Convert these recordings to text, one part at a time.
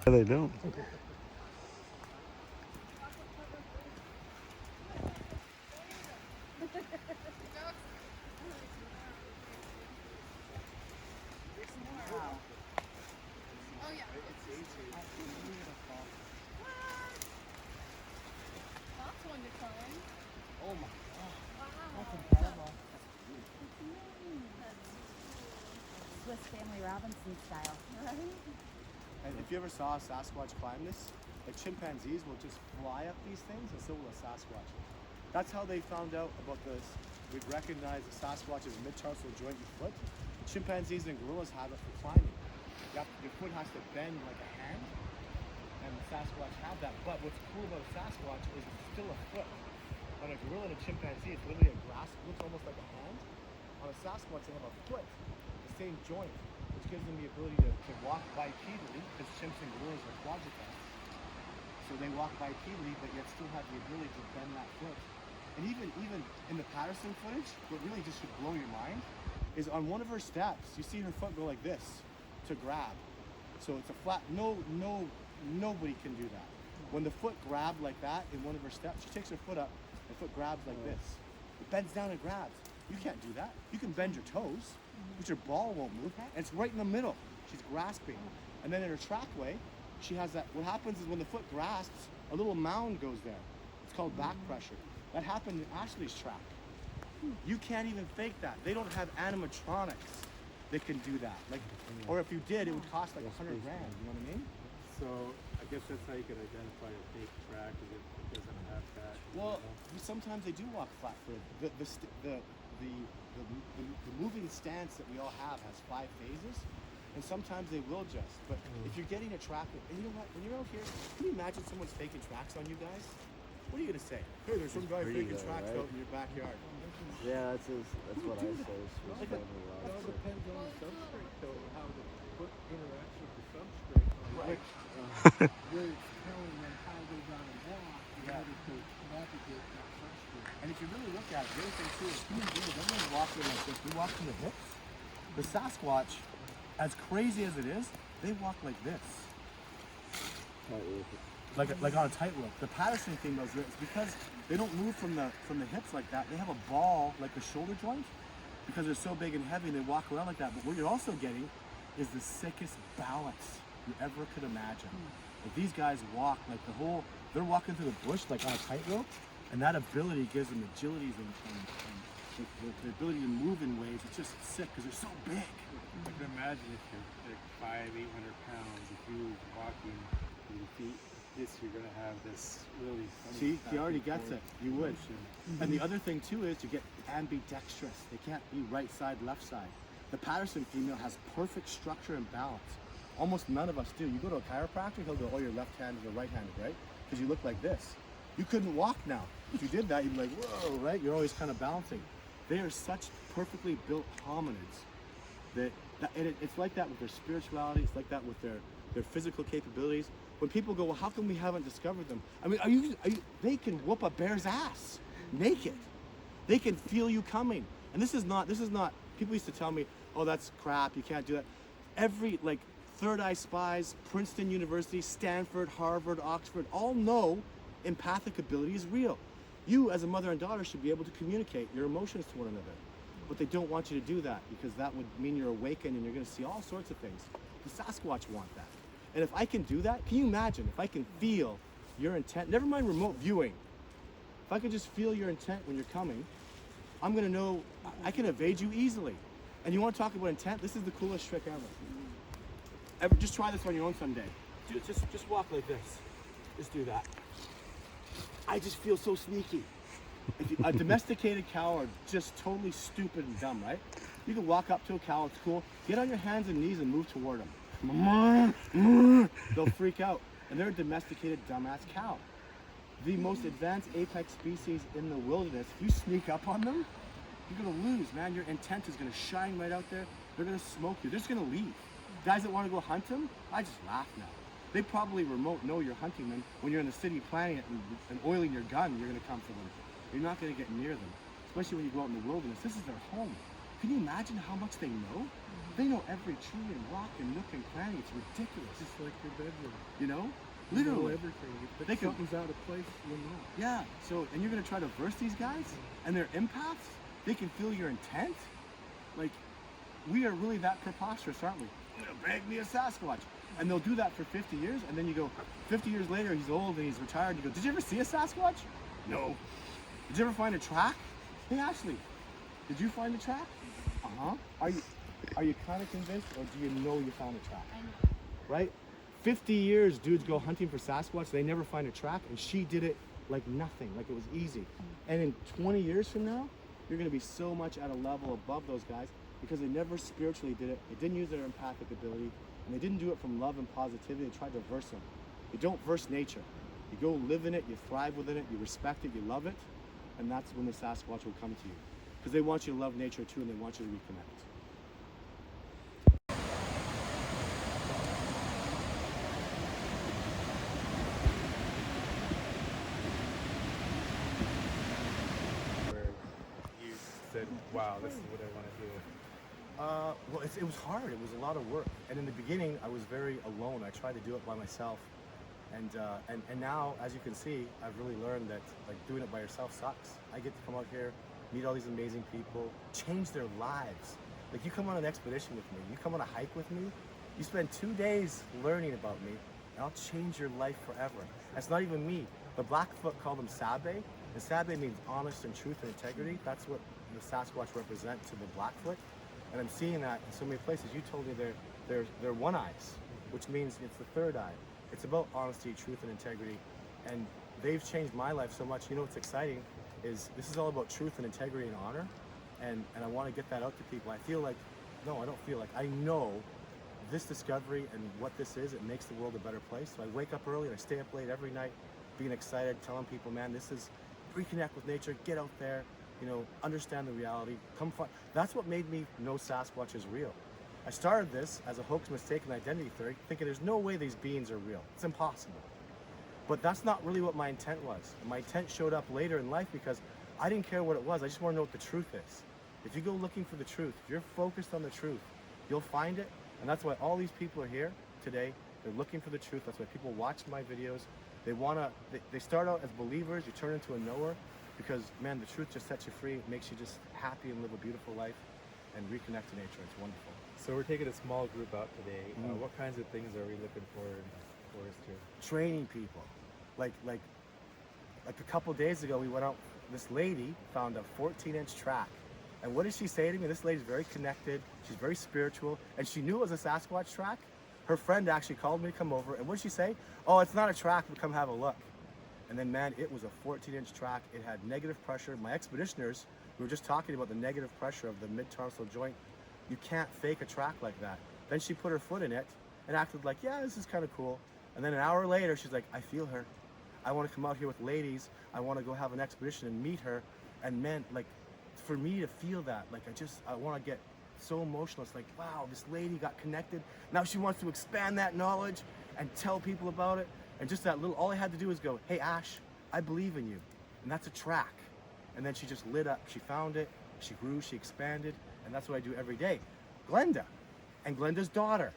They don't. Swiss Family Robinson style. And if you ever saw a Sasquatch climb this, like chimpanzees will just fly up these things, and so will a Sasquatch. That's how they found out about this. We'd recognize the Sasquatch's mid-tarsal joint in foot. Chimpanzees and gorillas have it for climbing. Your foot has to bend like a hand, and the Sasquatch have that. But what's cool about a Sasquatch is it's still a foot. On a gorilla and a chimpanzee, it's literally a grasp. It looks almost like a hand. On a Sasquatch, they have a foot, the same joint, which gives them the ability to walk bipedally, because chimps and gorillas are quadrupeds. So they walk bipedally, but yet still have the ability to bend that foot. And even in the Patterson footage, what really just should blow your mind is on one of her steps, you see her foot go like this to grab. So it's a flat, nobody can do that. When the foot grabbed like that in one of her steps, she takes her foot up, the foot grabs like this. It bends down and grabs. You can't do that. You can bend your toes, but your ball won't move, and it's right in the middle. She's grasping. And then in her trackway, she has that, what happens is when the foot grasps, a little mound goes there. It's called back pressure. That happened in Ashley's track. You can't even fake that. They don't have animatronics that can do that. Like, or if you did, it would cost like $100 grand, you know what I mean? So I guess that's how you can identify a fake track, is it doesn't have that. Well, sometimes they do walk flat-footed. The moving stance that we all have has 5 phases, and sometimes they will just. But if you're getting a track, and you know what, when you're out here, can you imagine someone's faking tracks on you guys? What are you gonna say? Hey, there's some guy faking tracks out in your backyard. Yeah, that's what I say. Swiss It Family all Robinson. depends on the substrate, though, how the foot interacts with the substrate. Right. You're telling them how they gotta walk in order to navigate that substrate. And if you really look at it, the other thing too is human beings, everyone's walking like this. We walk from the hips. The Sasquatch, as crazy as it is, they walk like this. Like on a tightrope. The Patterson females, it's because they don't move from the hips like that. They have a ball like the shoulder joint because they're so big and heavy. And they walk around like that. But what you're also getting is the sickest balance you ever could imagine. Like these guys walk like they're walking through the bush like on a tightrope, and that ability gives them agilities and the ability to move in ways. It's just sick because they're so big. I can imagine if you're like 500-800 pounds, if you were walking with your feet, you're gonna have this really funny. See, he already gets it. You would. And the other thing too is you get ambidextrous. They can't be right side, left side. The Patterson female has perfect structure and balance. Almost none of us do. You go to a chiropractor, he'll go, oh, you're left-handed or right-handed, right? Because you look like this. You couldn't walk now. If you did that, you'd be like, whoa, right? You're always kind of balancing. They are such perfectly built hominids that it's like that with their spirituality. It's like that with their physical capabilities. When people go, well, how come we haven't discovered them? I mean, are you, they can whoop a bear's ass naked. They can feel you coming. And this is not, people used to tell me, oh, that's crap, you can't do that. Every, like, Third Eye Spies, Princeton University, Stanford, Harvard, Oxford, all know empathic ability is real. You, as a mother and daughter, should be able to communicate your emotions to one another. But they don't want you to do that because that would mean you're awakened and you're going to see all sorts of things. The Sasquatch want that. And if I can do that, can you imagine if I can feel your intent, never mind remote viewing, if I can just feel your intent when you're coming, I'm going to know I can evade you easily. And you want to talk about intent? This is the coolest trick ever. Just try this on your own someday. Just walk like this. Just do that. I just feel so sneaky. A domesticated cow are just totally stupid and dumb, right? You can walk up to a cow, it's cool. Get on your hands and knees and move toward them. They'll freak out. And they're a domesticated dumbass cow. The most advanced apex species in the wilderness, if you sneak up on them, you're gonna lose, man. Your intent is gonna shine right out there. They're gonna smoke you. They're just gonna leave. Guys that wanna go hunt them, I just laugh now. They probably remote know you're hunting them. When you're in the city planning it and oiling your gun, you're gonna come for them. You're not gonna get near them, especially when you go out in the wilderness. This is their home. Can you imagine how much they know? They know every tree and rock and nook and cranny. It's ridiculous. Just like your bedroom. You know? You know Literally. everything. If They can- something's out of place, you'll know. Yeah. So, and you're gonna try to verse these guys, and they're empaths. They can feel your intent. Like, we are really that preposterous, aren't we? I'm gonna bag me a Sasquatch, and they'll do that for 50 years, and then you go, 50 years later, he's old and he's retired. You go, did you ever see a Sasquatch? No. Did you ever find a track? Hey Ashley, did you find a track? Uh-huh. Are you kind of convinced, or do you know you found a track? I know. Right? 50 years dudes go hunting for Sasquatch, they never find a track, and she did it like nothing, like it was easy. And in 20 years from now, you're gonna be so much at a level above those guys because they never spiritually did it, they didn't use their empathic ability, and they didn't do it from love and positivity, they tried to verse them. You don't verse nature. You go live in it, you thrive within it, you respect it, you love it, and that's when the Sasquatch will come to you. Because they want you to love nature too, and they want you to reconnect. Where you said, wow, this is what I want to do. Well, it was hard. It was a lot of work. And in the beginning, I was very alone. I tried to do it by myself. And now, as you can see, I've really learned that like doing it by yourself sucks. I get to come out here, meet all these amazing people, change their lives. Like you come on an expedition with me, you come on a hike with me, you spend 2 days learning about me, and I'll change your life forever. That's not even me. The Blackfoot called them Sabe, and Sabe means honest and truth and integrity. That's what the Sasquatch represent to the Blackfoot. And I'm seeing that in so many places. You told me they're one eyes, which means it's the third eye. It's about honesty, truth, and integrity. And they've changed my life so much. You know what's exciting is this is all about truth and integrity and honor. And I want to get that out to people. I feel like, no, I don't feel like, I know this discovery and what this is, it makes the world a better place. So I wake up early and I stay up late every night, being excited, telling people, man, this is, reconnect with nature, get out there, you know, understand the reality, come find. That's what made me know Sasquatch is real. I started this as a hoax, mistaken identity theory, thinking there's no way these beings are real. It's impossible. But that's not really what my intent was. My intent showed up later in life because I didn't care what it was. I just want to know what the truth is. If you go looking for the truth, if you're focused on the truth, you'll find it. And that's why all these people are here today. They're looking for the truth. That's why people watch my videos. They start out as believers, you turn into a knower, because man, the truth just sets you free. It makes you just happy and live a beautiful life and reconnect to nature. It's wonderful. So we're taking a small group out today. What kinds of things are we looking for in the forest here? Training people. Like a couple days ago, we went out, this lady found a 14-inch track. And what did she say to me? This lady's very connected, she's very spiritual, and she knew it was a Sasquatch track. Her friend actually called me to come over, and what did she say? Oh, it's not a track, but come have a look. And then man, it was a 14-inch track. It had negative pressure. My expeditioners, we were just talking about the negative pressure of the mid-tarsal joint. You can't fake a track like that. Then she put her foot in it and acted like, yeah, this is kind of cool. And then an hour later, she's like, I feel her. I want to come out here with ladies. I want to go have an expedition and meet her. And man, like, for me to feel that, like, I want to get so emotional. It's like, wow, this lady got connected. Now she wants to expand that knowledge and tell people about it. And just that little, all I had to do was go, hey, Ash, I believe in you. And that's a track. And then she just lit up. She found it. She grew. She expanded. And that's what I do every day. Glenda and Glenda's daughter.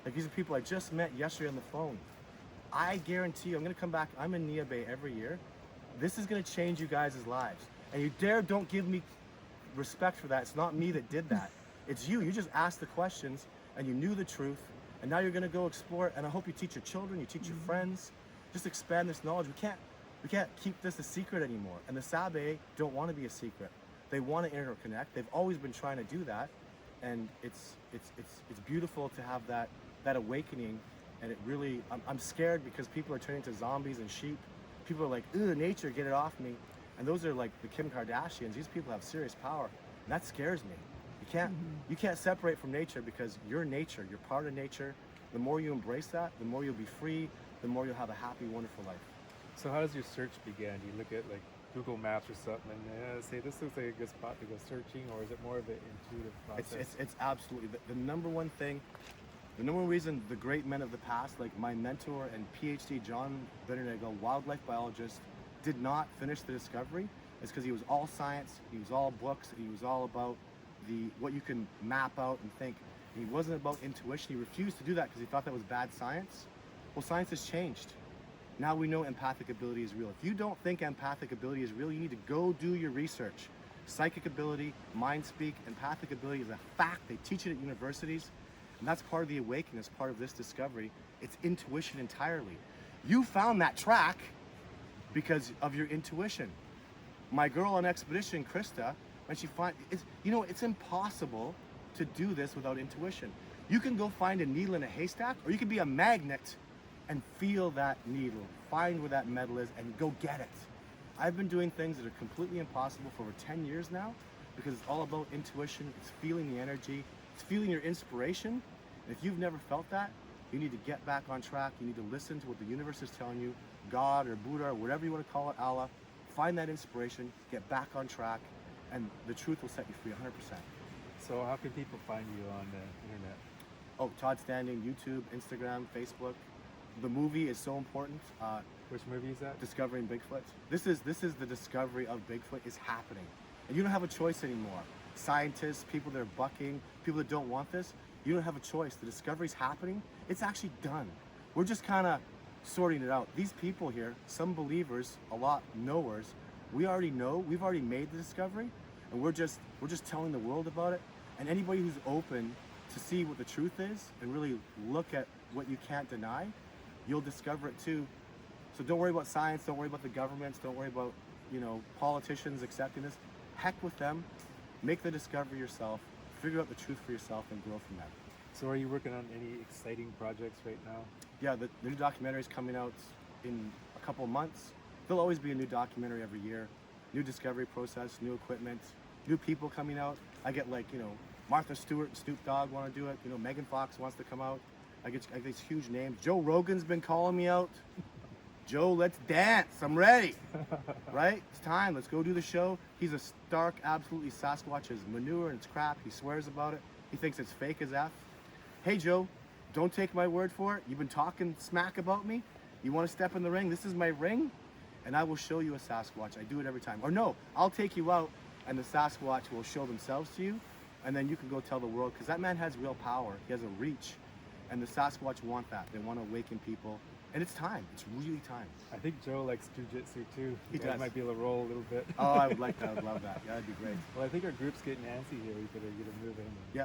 Like, these are people I just met yesterday on the phone. I guarantee you, I'm going to come back. I'm in Nia Bay every year. This is going to change you guys' lives. And you don't give me respect for that. It's not me that did that. It's you. You just asked the questions and you knew the truth. And now you're going to go explore. And I hope you teach your children, you teach your friends. Just expand this knowledge. We can't keep this a secret anymore. And the Sabe don't want to be a secret. They want to interconnect. They've always been trying to do that. And it's beautiful to have that awakening. And it really, I'm scared because people are turning to zombies and sheep. People are like, ugh, nature, get it off me. And those are like the Kim Kardashians. These people have serious power. And that scares me. You can't separate from nature because you're nature. You're part of nature. The more you embrace that, the more you'll be free, the more you'll have a happy, wonderful life. So how does your search begin? Do you look at like Google Maps or something and say this looks like a good spot to go searching, or is it more of an intuitive process? It's absolutely the number one thing. The number one reason the great men of the past, like my mentor and PhD John Benedigo, wildlife biologist, did not finish the discovery is because he was all science, he was all books, he was all about what you can map out and think. And he wasn't about intuition. He refused to do that because he thought that was bad science. Well, science has changed. Now we know empathic ability is real. If you don't think empathic ability is real, you need to go do your research. Psychic ability, mind speak, empathic ability is a fact. They teach it at universities. And that's part of the awakening, it's part of this discovery. It's intuition entirely. You found that track because of your intuition. My girl on expedition, Krista, when she it's impossible to do this without intuition. You can go find a needle in a haystack, or you can be a magnet and feel that needle, find where that metal is, and go get it. I've been doing things that are completely impossible for over 10 years now because it's all about intuition, it's feeling the energy, it's feeling your inspiration. And if you've never felt that, you need to get back on track. You need to listen to what the universe is telling you, God or Buddha or whatever you want to call it, Allah. Find that inspiration, get back on track, and the truth will set you free 100%. So how can people find you on the internet? Oh, Todd Standing, YouTube, Instagram, Facebook. The movie is so important. Which movie is that? Discovering Bigfoot. This is the discovery of Bigfoot is happening. And you don't have a choice anymore. Scientists, people that are bucking, people that don't want this, you don't have a choice. The discovery's happening. It's actually done. We're just kind of sorting it out. These people here, some believers, a lot knowers, we already know, we've already made the discovery, and we're just telling the world about it. And anybody who's open to see what the truth is and really look at what you can't deny, you'll discover it too. So don't worry about science, don't worry about the governments, don't worry about, politicians accepting this. Heck with them. Make the discovery yourself, figure out the truth for yourself, and grow from that. So are you working on any exciting projects right now? Yeah, the new documentary is coming out in a couple of months. There'll always be a new documentary every year. New discovery process, new equipment, new people coming out. I get Martha Stewart and Snoop Dogg want to do it. Megan Fox wants to come out. I get these huge names. Joe Rogan's been calling me out. Joe, let's dance. I'm ready. Right? It's time. Let's go do the show. He's a stark, absolutely Sasquatch is manure and it's crap. He swears about it. He thinks it's fake as F. Hey, Joe, don't take my word for it. You've been talking smack about me. You want to step in the ring? This is my ring, and I will show you a Sasquatch. I do it every time. Or no, I'll take you out, and the Sasquatch will show themselves to you, and then you can go tell the world, because that man has real power. He has a reach, and the Sasquatch want that. They want to awaken people. And it's time. It's really time. I think Joe likes jujitsu too. He does. Might be able to roll a little bit. Oh, I would like that. I would love that. Yeah, that'd be great. Well, I think our group's getting antsy here. We better get a move in. Yeah.